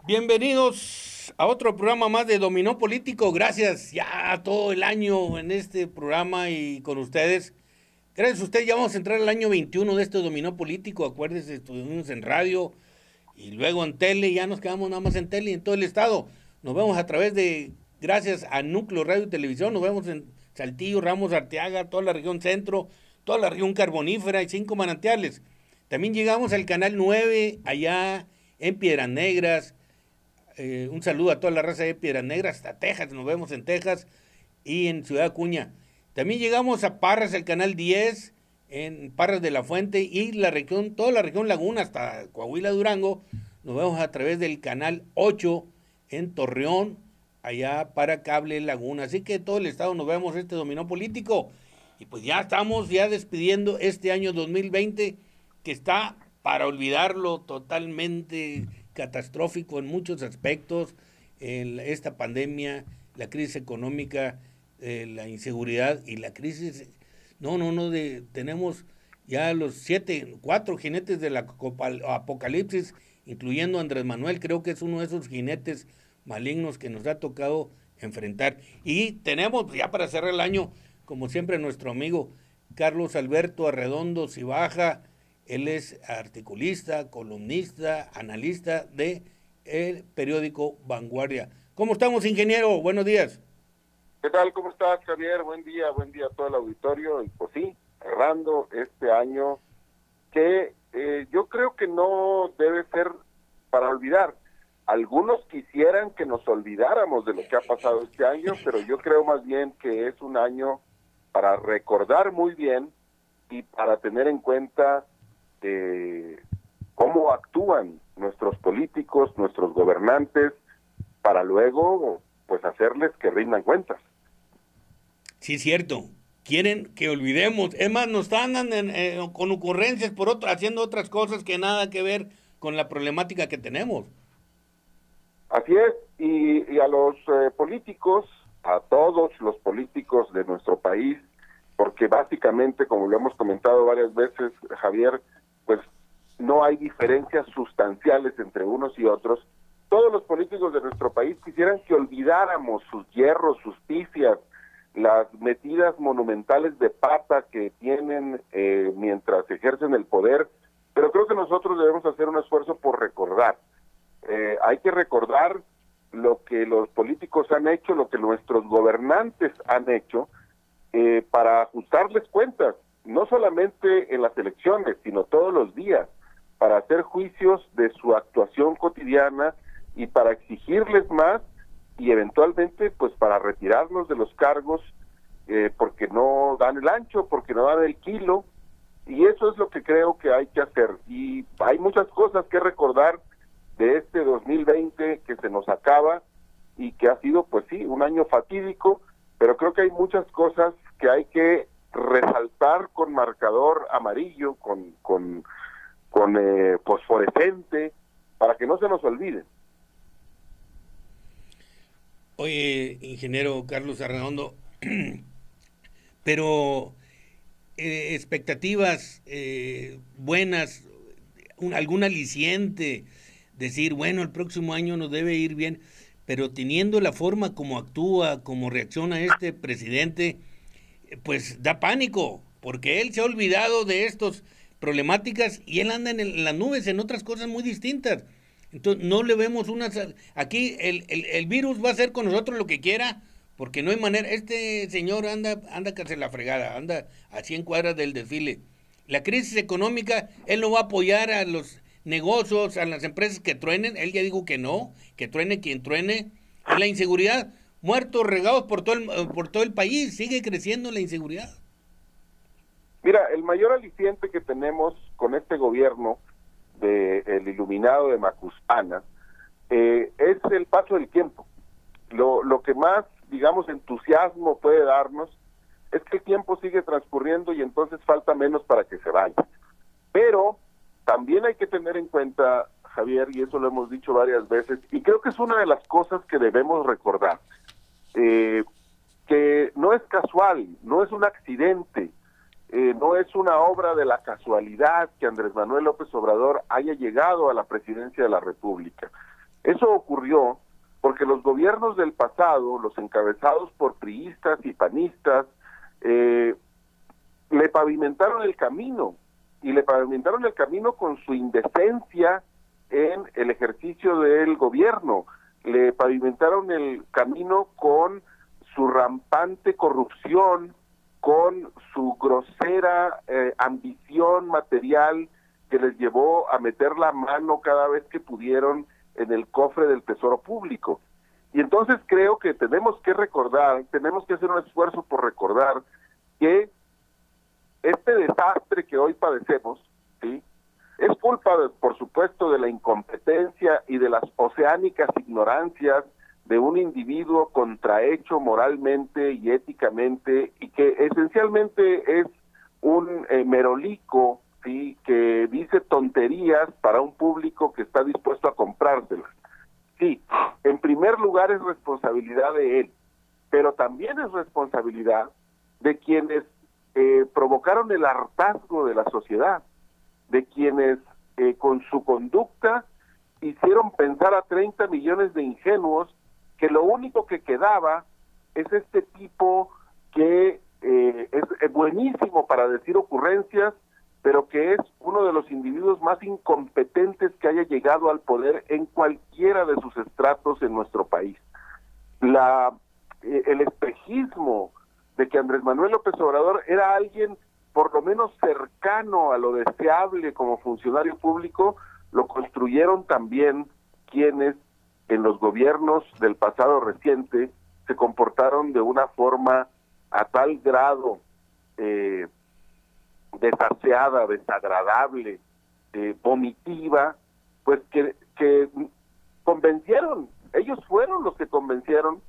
Bienvenidos a otro programa más de Dominó Político. Gracias ya todo el año en este programa y con ustedes. Gracias a ustedes ya vamos a entrar al año 21 de este Dominó Político. Acuérdense, estuvimos en radio y luego en tele. Ya nos quedamos nada más en tele y en todo el estado. Nos vemos a través de, gracias a Núcleo Radio y Televisión, nos vemos en Saltillo, Ramos, Arteaga, toda la región centro, toda la región carbonífera y 5 manantiales. También llegamos al canal 9 allá en Piedras Negras. Un saludo a toda la raza de Piedras Negras, hasta Texas, nos vemos en Texas y en Ciudad Acuña. También llegamos a Parras, el canal 10, en Parras de la Fuente y la región, toda la región Laguna, hasta Coahuila, Durango. Nos vemos a través del canal 8 en Torreón, allá para Cable Laguna. Así que todo el estado nos vemos este Dominó Político. Y pues ya estamos despidiendo este año 2020, que está para olvidarlo totalmente, catastrófico en muchos aspectos, esta pandemia, la crisis económica, la inseguridad y la crisis, tenemos ya los 4 jinetes de la apocalipsis, incluyendo a Andrés Manuel. Creo que es uno de esos jinetes malignos que nos ha tocado enfrentar. Y tenemos, ya para cerrar el año, como siempre, nuestro amigo Carlos Alberto Arredondo Cibaja. Él es articulista, columnista, analista de el periódico Vanguardia. ¿Cómo estamos, ingeniero? Buenos días. ¿Qué tal? ¿Cómo estás, Javier? Buen día a todo el auditorio. Y pues sí, cerrando este año que yo creo que no debe ser para olvidar. Algunos quisieran que nos olvidáramos de lo que ha pasado este año, pero yo creo más bien que es un año para recordar muy bien y para tener en cuenta cómo actúan nuestros políticos, nuestros gobernantes, para luego pues hacerles que rindan cuentas. Sí, es cierto. Quieren que olvidemos. Es más, nos están con ocurrencias haciendo otras cosas que nada que ver con la problemática que tenemos. Así es, y a los políticos, a todos los políticos de nuestro país, porque básicamente, como lo hemos comentado varias veces, Javier, pues no hay diferencias sustanciales entre unos y otros. Todos los políticos de nuestro país quisieran que olvidáramos sus hierros, sus pifias, las metidas monumentales de pata que tienen mientras ejercen el poder, pero creo que nosotros debemos hacer un esfuerzo por recordar. Hay que recordar lo que los políticos han hecho, lo que nuestros gobernantes han hecho, para ajustarles cuentas, no solamente en las elecciones, sino todos los días, para hacer juicios de su actuación cotidiana y para exigirles más y eventualmente pues para retirarnos de los cargos porque no dan el ancho, porque no dan el kilo, y eso es lo que creo que hay que hacer. Y hay muchas cosas que recordar de este 2020 que se nos acaba y que ha sido pues sí, un año fatídico, pero creo que hay muchas cosas que hay que resaltar con marcador amarillo, con fosforescente, para que no se nos olvide. Oye, ingeniero Carlos Arredondo, pero expectativas buenas, algún aliciente, decir, bueno, el próximo año nos debe ir bien, pero teniendo la forma como actúa, como reacciona este presidente, pues da pánico, porque él se ha olvidado de estas problemáticas y él anda en las nubes, en otras cosas muy distintas. Entonces no le vemos aquí el virus va a hacer con nosotros lo que quiera, porque no hay manera. Este señor anda que se la fregada, anda a 100 cuadras del desfile. La crisis económica, él no va a apoyar a los negocios, a las empresas que truenen, él ya dijo que no, que truene quien truene. Y la inseguridad, muertos regados por todo el país, sigue creciendo la inseguridad. Mira, el mayor aliciente que tenemos con este gobierno del iluminado de Macuspana es el paso del tiempo. Lo que más, digamos, entusiasmo puede darnos es que el tiempo sigue transcurriendo y entonces falta menos para que se vaya. Pero también hay que tener en cuenta, Javier, y eso lo hemos dicho varias veces, y creo que es una de las cosas que debemos recordar, que no es casual, no es un accidente, no es una obra de la casualidad que Andrés Manuel López Obrador haya llegado a la presidencia de la República. Eso ocurrió porque los gobiernos del pasado, los encabezados por priistas y panistas, le pavimentaron el camino, y le pavimentaron el camino con su indecencia en el ejercicio del gobierno, le pavimentaron el camino con su rampante corrupción, con su grosera ambición material que les llevó a meter la mano cada vez que pudieron en el cofre del tesoro público. Y entonces creo que tenemos que recordar, tenemos que hacer un esfuerzo por recordar que este desastre que hoy padecemos, ¿sí?, es culpa, por supuesto, de la incompetencia y de las oceánicas ignorancias de un individuo contrahecho moralmente y éticamente, y que esencialmente es un merolico, ¿sí?, que dice tonterías para un público que está dispuesto a comprárselas. Sí, en primer lugar es responsabilidad de él, pero también es responsabilidad de quienes provocaron el hartazgo de la sociedad, de quienes con su conducta hicieron pensar a 30 millones de ingenuos que lo único que quedaba es este tipo que es buenísimo para decir ocurrencias, pero que es uno de los individuos más incompetentes que haya llegado al poder en cualquiera de sus estratos en nuestro país. El espejismo de que Andrés Manuel López Obrador era alguien por lo menos cercano a lo deseable como funcionario público, lo construyeron también quienes en los gobiernos del pasado reciente se comportaron de una forma a tal grado desaseada, desagradable, vomitiva, pues que convencieron, ellos fueron los que convencieron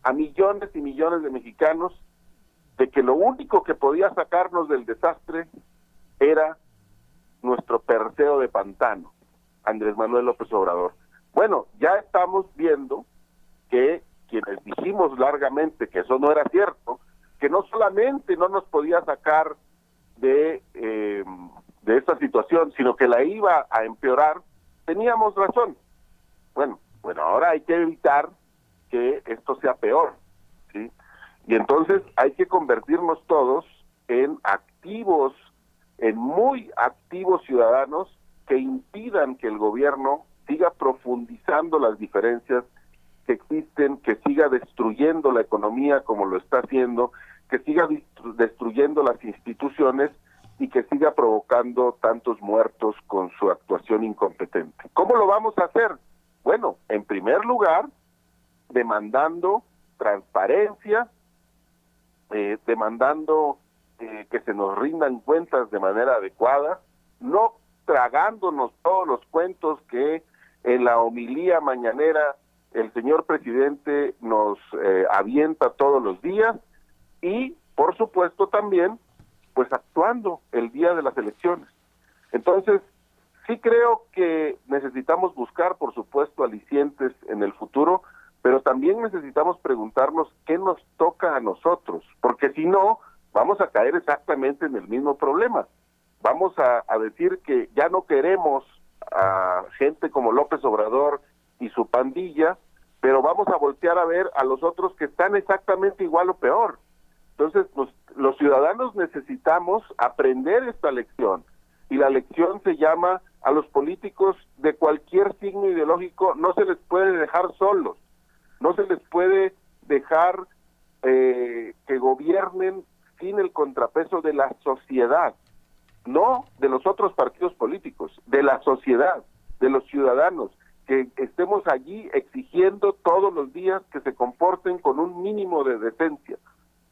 a millones y millones de mexicanos de que lo único que podía sacarnos del desastre era nuestro Perseo de pantano, Andrés Manuel López Obrador. Bueno, ya estamos viendo que quienes dijimos largamente que eso no era cierto, que no solamente no nos podía sacar de esta situación, sino que la iba a empeorar, teníamos razón. Bueno, ahora hay que evitar que esto sea peor, ¿sí? Y entonces hay que convertirnos todos en activos, en muy activos ciudadanos que impidan que el gobierno siga profundizando las diferencias que existen, que siga destruyendo la economía como lo está haciendo, que siga destruyendo las instituciones y que siga provocando tantos muertos con su actuación incompetente. ¿Cómo lo vamos a hacer? Bueno, en primer lugar, demandando transparencia, demandando que se nos rindan cuentas de manera adecuada, no tragándonos todos los cuentos que en la homilía mañanera el señor presidente nos avienta todos los días, y por supuesto también pues actuando el día de las elecciones. Entonces sí creo que necesitamos buscar, por supuesto, alicientes en el futuro, pero también necesitamos preguntarnos qué nos toca a nosotros, porque si no, vamos a caer exactamente en el mismo problema. Vamos a decir que ya no queremos a gente como López Obrador y su pandilla, pero vamos a voltear a ver a los otros que están exactamente igual o peor. Entonces, los ciudadanos necesitamos aprender esta lección, y la lección se llama: a los políticos de cualquier signo ideológico no se les puede dejar solos, no se les puede dejar que gobiernen sin el contrapeso de la sociedad, no de los otros partidos políticos, de la sociedad, de los ciudadanos, que estemos allí exigiendo todos los días que se comporten con un mínimo de decencia.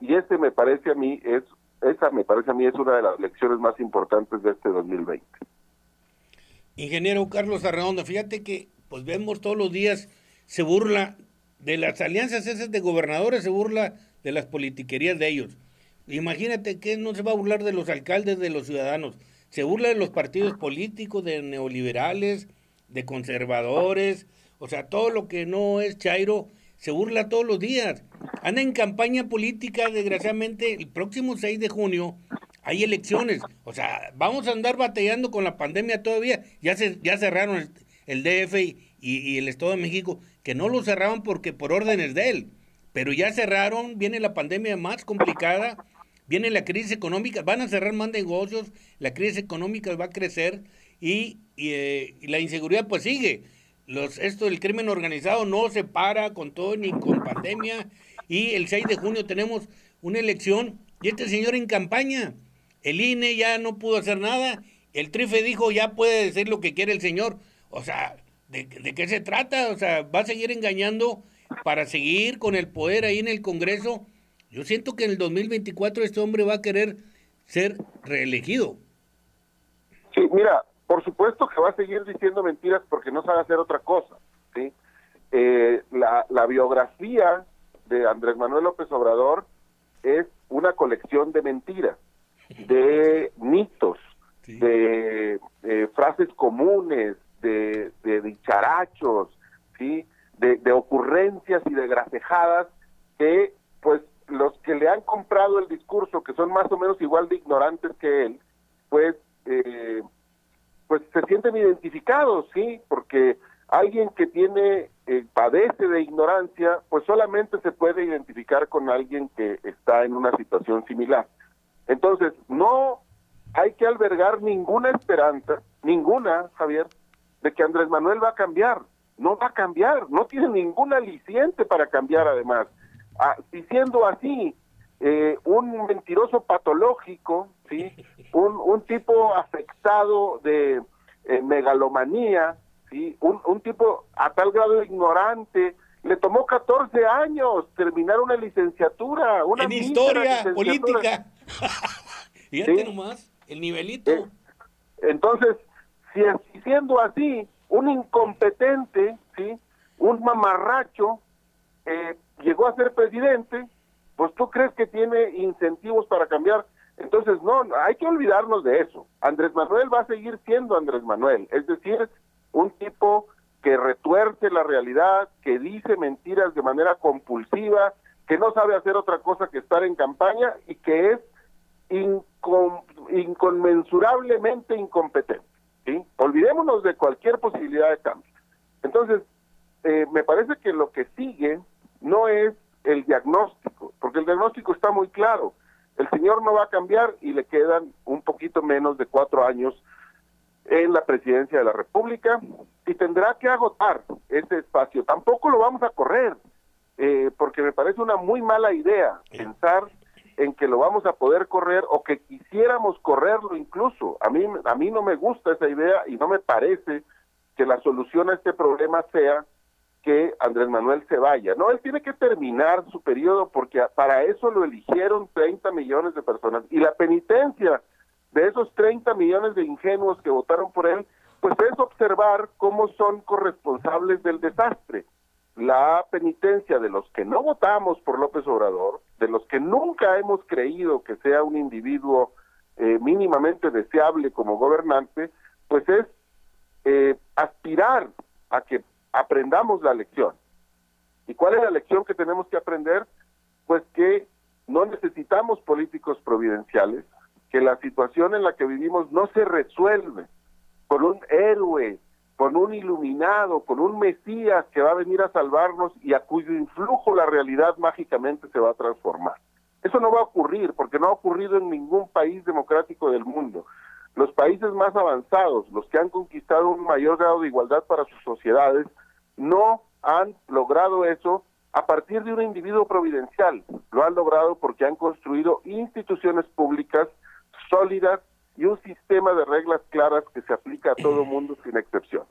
Y esa me parece a mí es una de las lecciones más importantes de este 2020. Ingeniero Carlos Arredondo, fíjate que pues vemos todos los días, se burla de las alianzas esas de gobernadores, se burla de las politiquerías de ellos. Imagínate que no se va a burlar de los alcaldes, de los ciudadanos, se burla de los partidos políticos, de neoliberales, de conservadores, o sea, todo lo que no es chairo, se burla todos los días. Anda en campaña política, desgraciadamente, el próximo 6 de junio hay elecciones. O sea, vamos a andar batallando con la pandemia todavía. Ya cerraron el DF y el Estado de México, que no lo cerraban porque por órdenes de él, pero ya cerraron, viene la pandemia más complicada, viene la crisis económica, van a cerrar más negocios, la crisis económica va a crecer y la inseguridad pues sigue. Esto del crimen organizado no se para con todo ni con pandemia y el 6 de junio tenemos una elección y este señor en campaña, el INE ya no pudo hacer nada, el TRIFE dijo ya puede decir lo que quiere el señor, o sea, ¿de qué se trata? O sea, va a seguir engañando para seguir con el poder ahí en el Congreso. Yo siento que en el 2024 este hombre va a querer ser reelegido. Sí, mira, por supuesto que va a seguir diciendo mentiras porque no sabe hacer otra cosa, ¿sí? La biografía de Andrés Manuel López Obrador es una colección de mentiras, de mitos, sí, de frases comunes, de dicharachos, ¿sí? De ocurrencias y de gracejadas que, pues, los que le han comprado el discurso, que son más o menos igual de ignorantes que él, pues se sienten identificados, ¿sí? Porque alguien que padece de ignorancia, pues solamente se puede identificar con alguien que está en una situación similar. Entonces, no hay que albergar ninguna esperanza, ninguna, Javier, de que Andrés Manuel va a cambiar. No va a cambiar, no tiene ningún aliciente para cambiar además. Y siendo así, un mentiroso patológico, ¿sí? Un tipo afectado de megalomanía, ¿sí? Un tipo a tal grado ignorante, le tomó 14 años terminar una licenciatura, una en historia licenciatura política. Fíjate, ¿sí? Nomás, el nivelito. Entonces, si siendo así, un incompetente, ¿sí? Un mamarracho, llegó a ser presidente, pues tú crees que tiene incentivos para cambiar. Entonces, no, hay que olvidarnos de eso. Andrés Manuel va a seguir siendo Andrés Manuel, es decir, un tipo que retuerce la realidad, que dice mentiras de manera compulsiva, que no sabe hacer otra cosa que estar en campaña y que es inconmensurablemente incompetente, ¿sí? Olvidémonos de cualquier posibilidad de cambio. Entonces, me parece que lo que sigue no es el diagnóstico, porque el diagnóstico está muy claro. El señor no va a cambiar y le quedan un poquito menos de 4 años en la presidencia de la República y tendrá que agotar ese espacio. Tampoco lo vamos a correr, porque me parece una muy mala idea pensar en que lo vamos a poder correr o que quisiéramos correrlo incluso. A mí no me gusta esa idea y no me parece que la solución a este problema sea que Andrés Manuel se vaya. No, él tiene que terminar su periodo porque para eso lo eligieron 30 millones de personas. Y la penitencia de esos 30 millones de ingenuos que votaron por él, pues es observar cómo son corresponsables del desastre. La penitencia de los que no votamos por López Obrador, de los que nunca hemos creído que sea un individuo mínimamente deseable como gobernante, pues es aspirar a que aprendamos la lección. ¿Y cuál es la lección que tenemos que aprender? Pues que no necesitamos políticos providenciales, que la situación en la que vivimos no se resuelve con un héroe, con un iluminado, con un mesías que va a venir a salvarnos y a cuyo influjo la realidad mágicamente se va a transformar. Eso no va a ocurrir, porque no ha ocurrido en ningún país democrático del mundo. Los países más avanzados, los que han conquistado un mayor grado de igualdad para sus sociedades, no han logrado eso a partir de un individuo providencial. Lo han logrado porque han construido instituciones públicas sólidas y un sistema de reglas claras que se aplica a todo mundo sin excepción.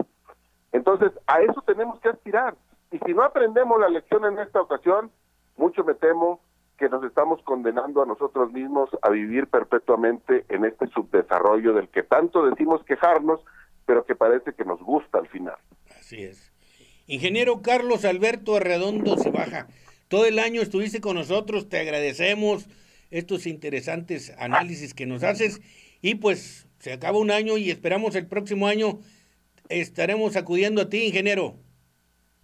Entonces, a eso tenemos que aspirar. Y si no aprendemos la lección en esta ocasión, mucho me temo que nos estamos condenando a nosotros mismos a vivir perpetuamente en este subdesarrollo del que tanto decimos quejarnos, pero que parece que nos gusta al final. Así es. Ingeniero Carlos Alberto Arredondo Cibaja, todo el año estuviste con nosotros, te agradecemos estos interesantes análisis que nos haces y pues se acaba un año y esperamos el próximo año estaremos acudiendo a ti, ingeniero.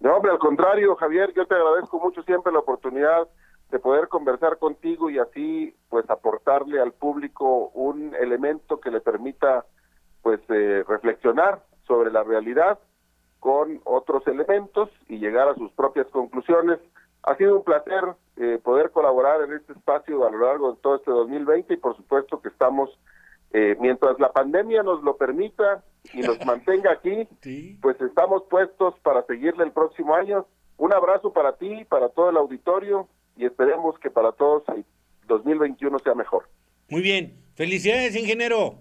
No, hombre, al contrario, Javier, yo te agradezco mucho siempre la oportunidad de poder conversar contigo y así pues aportarle al público un elemento que le permita pues reflexionar sobre la realidad con otros elementos y llegar a sus propias conclusiones. Ha sido un placer poder colaborar en este espacio a lo largo de todo este 2020 y por supuesto que estamos, mientras la pandemia nos lo permita y nos mantenga aquí, Sí. pues estamos puestos para seguirle el próximo año. Un abrazo para ti, para todo el auditorio y esperemos que para todos el 2021 sea mejor. Muy bien. Felicidades, ingeniero.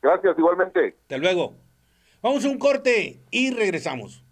Gracias, igualmente. Hasta luego. Vamos a un corte y regresamos.